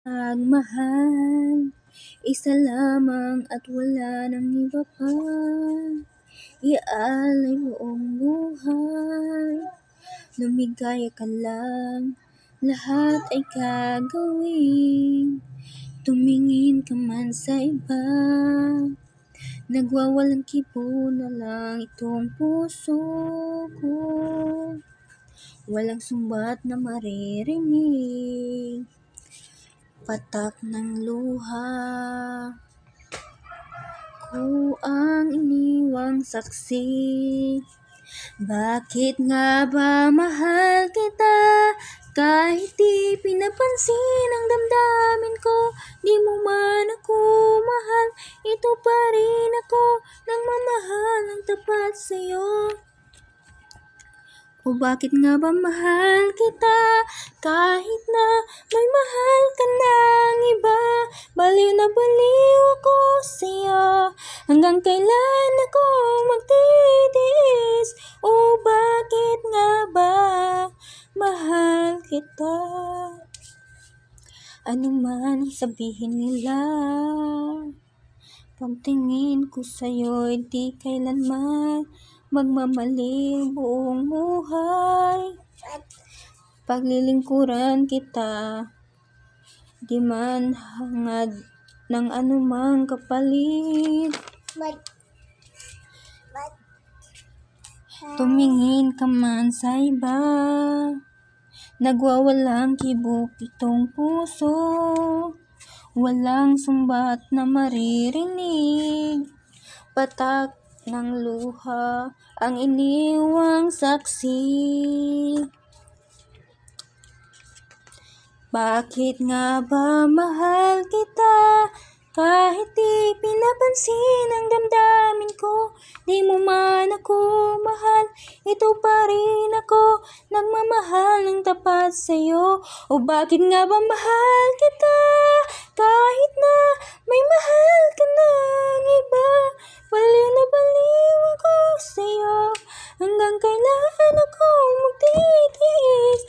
Magmahal, isa lamang at wala nang iba pa. Ialay buong buhay, lumigaya ka lang, lahat ay gagawin. Tumingin ka man sa iba, nagwawalang kibo na lang itong puso ko. Walang sumbat na maririnig, patak ng luha ko ang iniwang saksi. Bakit nga ba mahal kita? Kahit di pinapansin ang damdamin ko, di mo man ako mahal, ito pa rin ako, nagmamahal ng tapat sa'yo. O bakit nga ba mahal kita? Kahit na may mahal ka ng iba, baliw na baliw ako sa'yo. Hanggang kailan ako magtitiis? O bakit nga ba mahal kita? Ano man ang sabihin nila, pagtingin ko sa'yo'y di kailanman magmamaliw buong buhay. Paglilingkuran kita, di man hangad ng anumang kapalit. Tumingin ka man sa iba, nagwawalang kibok itong puso. Walang sumbat na maririnig, patak ng luha ang iniwang saksi. Bakit nga ba mahal kita? Kahit di pinapansin ang damdamin ko, di mo man ako mahal, ito pa rin ako, nagmamahal ng tapat sa'yo. O bakit nga ba mahal kita? Kahit na may mahal ka ng iba, baliw na baliw ako sa'yo. Hanggang kailan ako magtitiis?